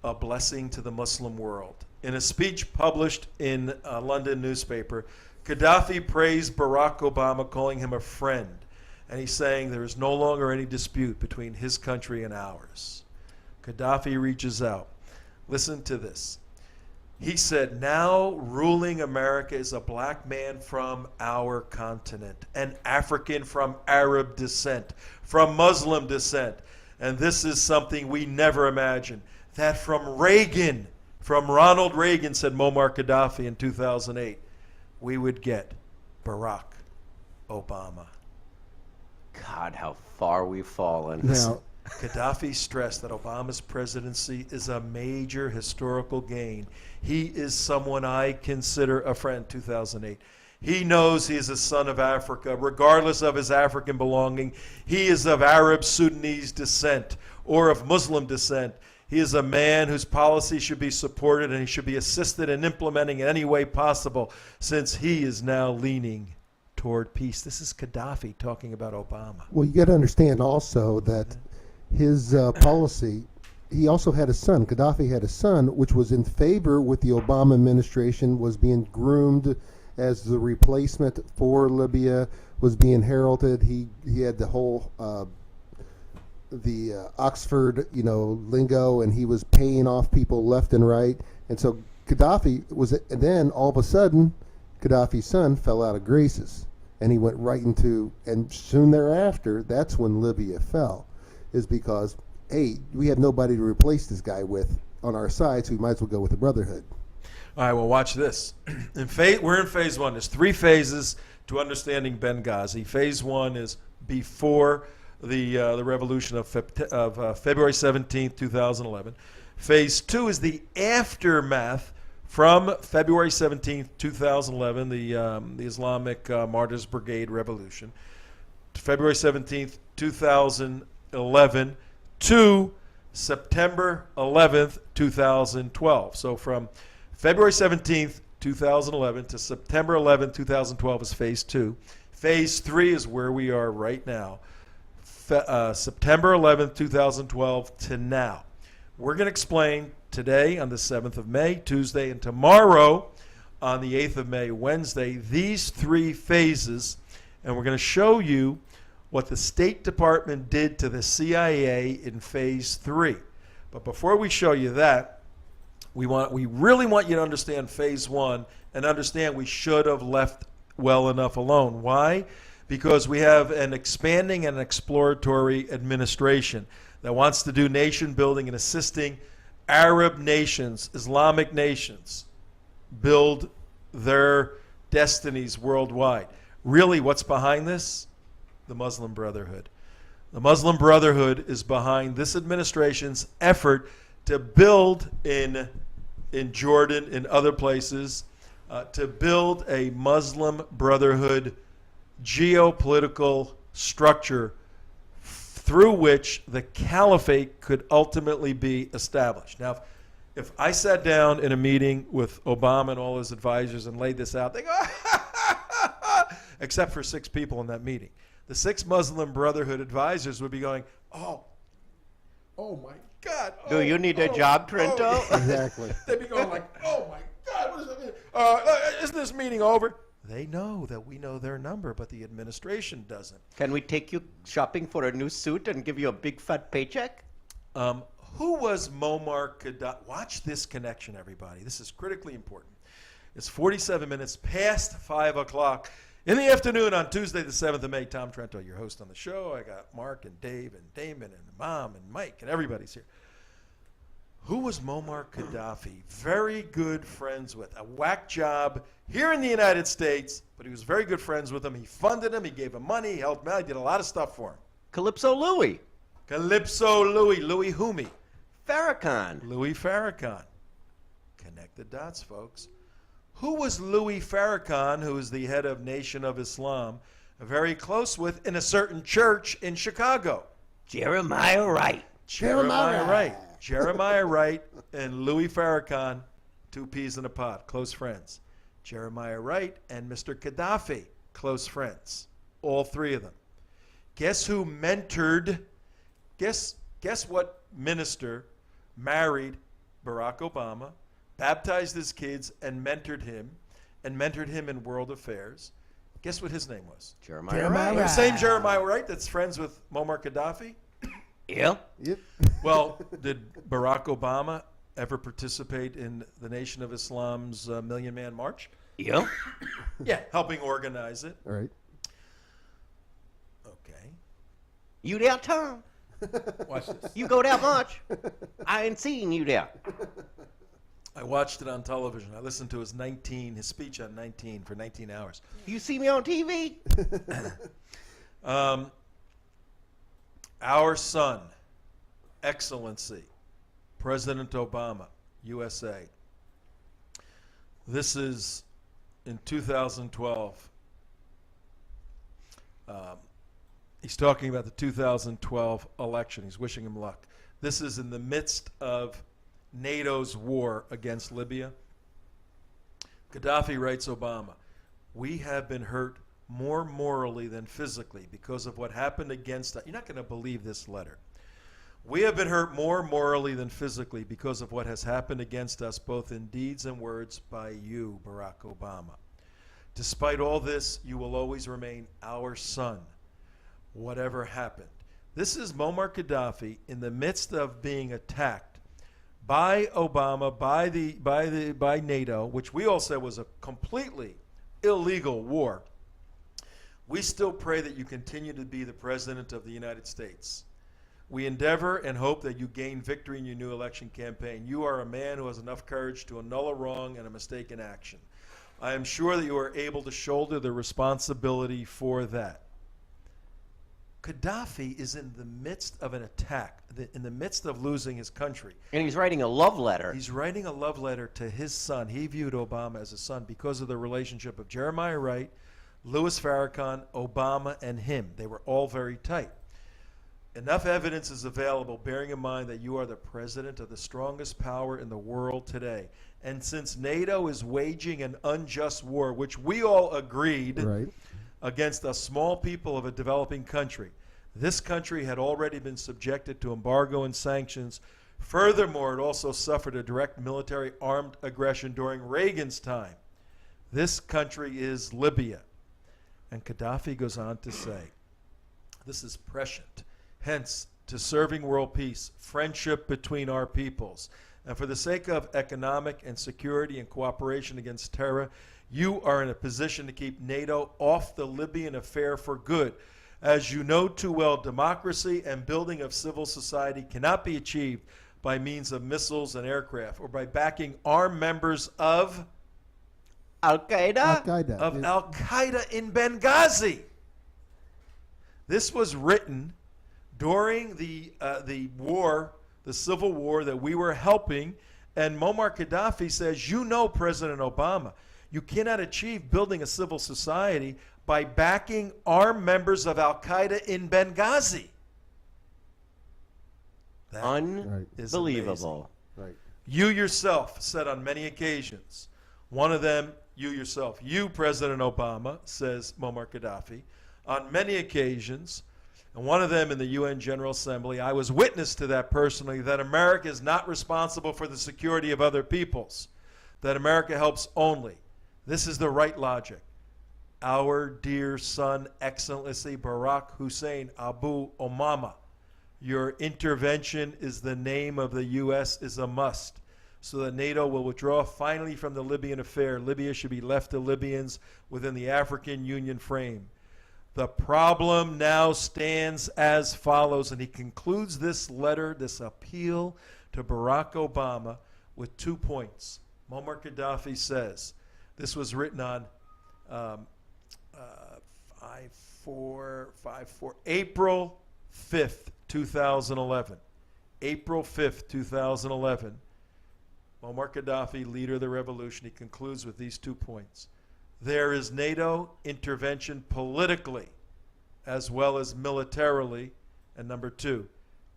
a blessing to the Muslim world. In a speech published in a London newspaper, Gaddafi praised Barack Obama, calling him a friend. And he's saying there is no longer any dispute between his country and ours. Gaddafi reaches out. Listen to this. He said, now ruling America is a black man from our continent, an African from Arab descent, from Muslim descent. And this is something we never imagined. That from Ronald Reagan, said Muammar Gaddafi in 2008, we would get Barack Obama. God, how far we've fallen. Now, Gaddafi stressed that Obama's presidency is a major historical gain. He is someone I consider a friend, 2008. He knows he is a son of Africa, regardless of his African belonging. He is of Arab Sudanese descent or of Muslim descent. He is a man whose policy should be supported and he should be assisted in implementing in any way possible, since he is now leaning toward peace. This is Gaddafi talking about Obama. well, you got to understand also that his policy, he also had a son. Gaddafi had a son, which was in favor with the Obama administration, was being groomed as the replacement for Libya, was being heralded. He had the whole Oxford, lingo, and he was paying off people left and right. And so Gaddafi was, and then all of a sudden, Gaddafi's son fell out of graces, and he went right into, and soon thereafter, that's when Libya fell, is because, hey, we have nobody to replace this guy with on our side, so we might as well go with the Brotherhood. All right, well, watch this. We're in phase one. There's 3 phases to understanding Benghazi. Phase one is before the revolution of February 17th, 2011. Phase two is the aftermath from February 17th, 2011, the Islamic Martyrs Brigade Revolution, February 17th, 2011, to September 11th, 2012. So from February 17th, 2011 to September 11th, 2012 is phase two. Phase three is where we are right now, September 11th, 2012 to now. We're going to explain today on the 7th of May, Tuesday, and tomorrow on the 8th of May, Wednesday, these 3 phases, and we're going to show you what the State Department did to the CIA in phase 3. But before we show you that, we really want you to understand phase 1 and understand we should have left well enough alone. Why? Because we have an expanding and exploratory administration that wants to do nation building and assisting Arab nations, Islamic nations, build their destinies worldwide. Really, what's behind this? The Muslim Brotherhood. The Muslim Brotherhood is behind this administration's effort to build in Jordan, in other places, to build a Muslim Brotherhood geopolitical structure through which the caliphate could ultimately be established. Now, if I sat down in a meeting with Obama and all his advisors and laid this out, they go, except for 6 people in that meeting. The 6 Muslim Brotherhood advisors would be going, oh my God. Do you need a job, Trento? Exactly. They'd be going like, oh my God, what does that mean? Isn't this meeting over? They know that we know their number, but the administration doesn't. Can we take you shopping for a new suit and give you a big fat paycheck? Who was Muammar Gaddafi? Watch this connection, everybody. This is critically important. It's 47 minutes past 5 o'clock in the afternoon on Tuesday, the 7th of May. Tom Trento, your host on the show. I got Mark and Dave and Damon and Mom and Mike and everybody's here. Who was Muammar Gaddafi? Very good friends with. A whack job here in the United States, but he was very good friends with him. He funded him. He gave him money. He helped him out. He did a lot of stuff for him. Calypso Louis. Calypso Louis. Louis Humi. Farrakhan. Louis Farrakhan. Connect the dots, folks. Who was Louis Farrakhan, who is the head of Nation of Islam, very close with in a certain church in Chicago? Jeremiah Wright. Jeremiah Wright. Jeremiah Wright and Louis Farrakhan, 2 peas in a pod, close friends. Jeremiah Wright and Mr. Gaddafi, close friends. All 3 of them. Guess who mentored, guess what minister married Barack Obama, baptized his kids, and mentored him in world affairs? Guess what his name was? Jeremiah Wright. The same Jeremiah Wright that's friends with Muammar Gaddafi? Yeah. Yep. Well, did Barack Obama ever participate in the Nation of Islam's Million Man March? Yeah. Yeah, helping organize it. All right. Okay. You there, Tom? Watch this. You go there much? I ain't seen you there. I watched it on television. I listened to his speech on 19 for 19 hours. You see me on TV? Our son, Excellency, President Obama, USA. This is in 2012. He's talking about the 2012 election. He's wishing him luck. This is in the midst of NATO's war against Libya. Gaddafi writes Obama, "We have been hurt more morally than physically because of what happened against us." You're not going to believe this letter. "We have been hurt more morally than physically because of what has happened against us, both in deeds and words, by you, Barack Obama. Despite all this, you will always remain our son, whatever happened." This is Muammar Gaddafi in the midst of being attacked by Obama, by NATO, which we all said was a completely illegal war. "We still pray that you continue to be the president of the United States. We endeavor and hope that you gain victory in your new election campaign. You are a man who has enough courage to annul a wrong and a mistaken action. I am sure that you are able to shoulder the responsibility for that. Gaddafi is in the midst of an attack, in the midst of losing his country. And he's writing a love letter. He's writing a love letter to his son. He viewed Obama as a son because of the relationship of Jeremiah Wright, Louis Farrakhan, Obama, and him. They were all very tight. Enough evidence is available, bearing in mind that you are the president of the strongest power in the world today. And since NATO is waging an unjust war, which we all agreed against a small people of a developing country, this country had already been subjected to embargo and sanctions. Furthermore, it also suffered a direct military armed aggression during Reagan's time. This country is Libya. And Gaddafi goes on to say, this is prescient. Hence, to serving world peace, friendship between our peoples, and for the sake of economic and security and cooperation against terror, you are in a position to keep NATO off the Libyan affair for good. As you know too well, democracy and building of civil society cannot be achieved by means of missiles and aircraft or by backing armed members of Al-Qaeda? Al-Qaeda in Benghazi. This was written during the war, the civil war that we were helping, and Muammar Gaddafi says, you know, President Obama, you cannot achieve building a civil society by backing armed members of Al-Qaeda in Benghazi. That is Unbelievable. Right. You yourself said on many occasions, one of them, you yourself, you, President Obama, says Muammar Gaddafi, on many occasions, and one of them in the UN General Assembly, I was witness to that personally, that America is not responsible for the security of other peoples, that America helps only. This is the right logic. Our dear son, Excellency Barack Hussein Abu Omama, your intervention is the name of the U.S. is a must, so that NATO will withdraw finally from the Libyan affair. Libya should be left to Libyans within the African Union frame. The problem now stands as follows, and he concludes this letter, this appeal to Barack Obama with 2 points. Muammar Gaddafi says, this was written on April 5th, 2011. April 5th, 2011. Muammar Gaddafi, leader of the revolution, he concludes with these 2 points. There is NATO intervention politically as well as militarily. And number 2,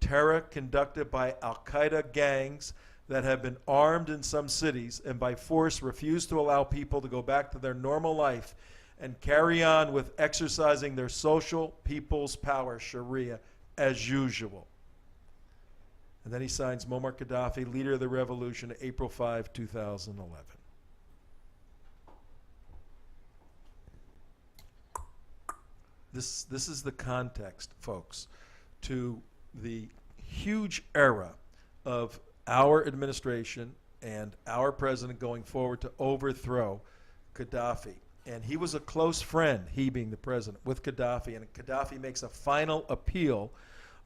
terror conducted by Al-Qaeda gangs that have been armed in some cities and by force refuse to allow people to go back to their normal life and carry on with exercising their social people's power, Sharia, as usual. And then he signs Muammar Gaddafi, leader of the revolution, April 5, 2011. This is the context, folks, to the huge era of our administration and our president going forward to overthrow Gaddafi. And he was a close friend, he being the president, with Gaddafi. And Gaddafi makes a final appeal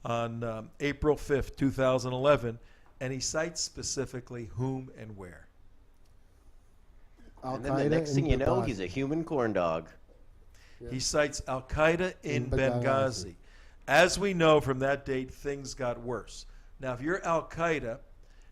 on April 5th, 2011, and he cites specifically whom and where. And then the next thing you know, he's a human corn dog. Yeah. He cites Al-Qaeda in Benghazi. As we know from that date, things got worse. Now, if you're Al-Qaeda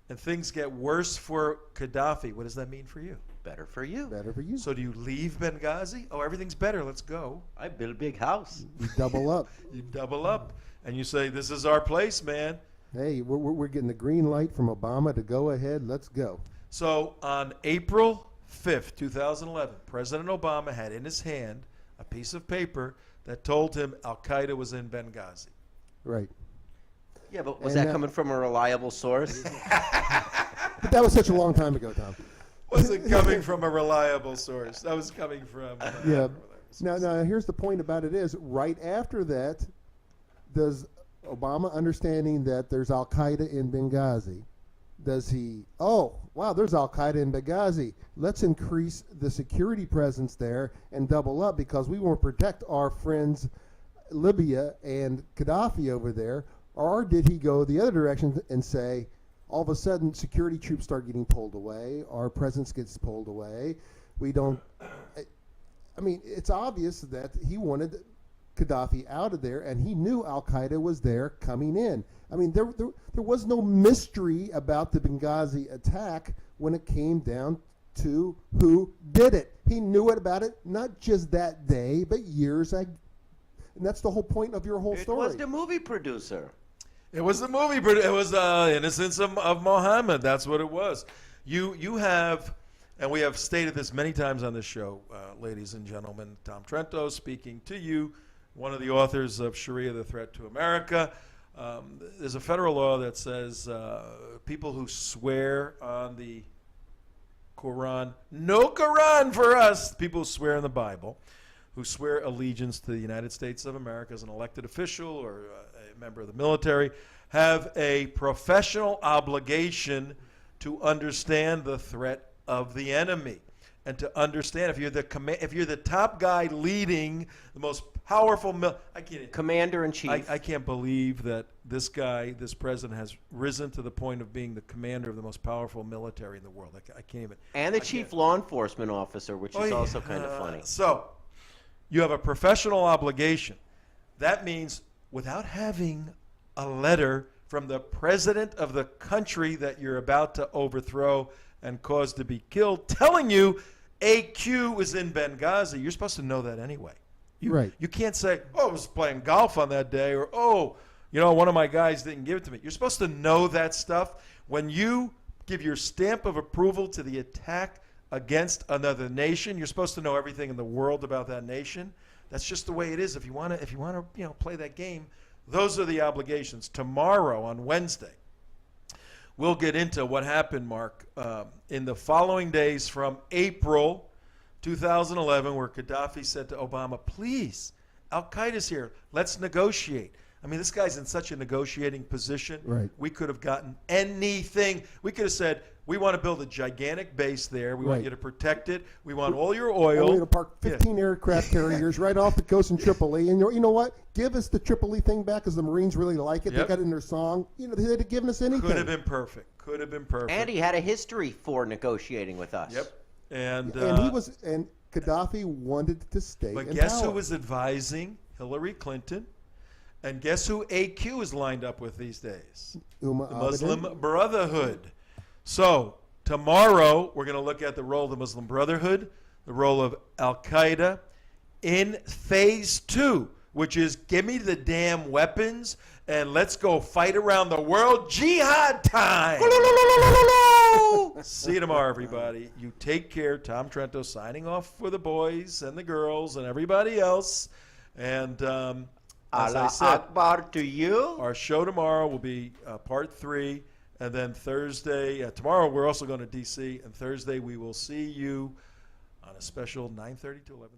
and things get worse for Gaddafi, what does that mean for you? Better for you. Better for you. So do you leave Benghazi? Oh, everything's better. Let's go. I built a big house. You double up. You double up. And you say, this is our place, man. Hey, we're getting the green light from Obama to go ahead. Let's go. So on April 5th, 2011, President Obama had in his hand a piece of paper that told him Al-Qaeda was in Benghazi. Right. Yeah, but was And that coming from a reliable source? But that was such a long time ago, Tom. Wasn't coming from a reliable source. That was coming from... Yeah. Now, here's the point about it is, right after that, does Obama, understanding that there's Al-Qaeda in Benghazi, does he, oh, wow, there's Al-Qaeda in Benghazi. Let's increase the security presence there and double up because we want to protect our friends Libya and Gaddafi over there. Or did he go the other direction and say, all of a sudden, security troops start getting pulled away, our presence gets pulled away. We don't. I mean, it's obvious that he wanted Gaddafi out of there, and he knew Al Qaeda was there coming in. I mean, there was no mystery about the Benghazi attack when it came down to who did it. He knew about it not just that day, but years ago. And that's the whole point of your whole story. It was the movie producer. It was the movie. It was Innocence of Mohammed. That's what it was. You have, and we have stated this many times on this show, ladies and gentlemen, Tom Trento speaking to you, one of the authors of Sharia, the Threat to America. There's a federal law that says people who swear on the Quran, no Quran for us, people who swear on the Bible, who swear allegiance to the United States of America as an elected official or a member of the military, have a professional obligation to understand the threat of the enemy and to understand if you're the top guy leading the most powerful commander-in-chief. I can't believe that this president has risen to the point of being the commander of the most powerful military in the world. I can't even. And the chief law enforcement officer, which is also kind of funny. So you have a professional obligation. That means without having a letter from the president of the country that you're about to overthrow and cause to be killed telling you AQ is in Benghazi, you're supposed to know that anyway. Right. You can't say, oh, I was playing golf on that day, or, oh, one of my guys didn't give it to me. You're supposed to know that stuff. When you give your stamp of approval to the attack against another nation, you're supposed to know everything in the world about that nation. That's just the way it is. If you want to play that game, those are the obligations. Tomorrow, on Wednesday, we'll get into what happened, Mark, in the following days from April 2011, where Gaddafi said to Obama, please, Al-Qaeda's here. Let's negotiate. I mean, this guy's in such a negotiating position. Right. We could have gotten anything. We could have said, we want to build a gigantic base there. We want you to protect it. We want all your oil. We're going to park 15 aircraft carriers right off the coast in Tripoli. And you know what? Give us the Tripoli thing back because the Marines really like it. They got it in their song. They'd have given us anything. Could have been perfect. And he had a history for negotiating with us. Yep. And Gaddafi wanted to stay But in guess power. who was advising Hillary Clinton? And guess who AQ is lined up with these days? The Muslim Brotherhood. So tomorrow we're going to look at the role of the Muslim Brotherhood, the role of Al-Qaeda in phase 2, which is give me the damn weapons and let's go fight around the world. Jihad time. See you tomorrow, everybody. You take care. Tom Trento signing off for the boys and the girls and everybody else. And as I said, Akbar to you. Our show tomorrow will be part 3, and then Thursday. Tomorrow we're also going to D.C., and Thursday we will see you on a special 9:30 to 11:30.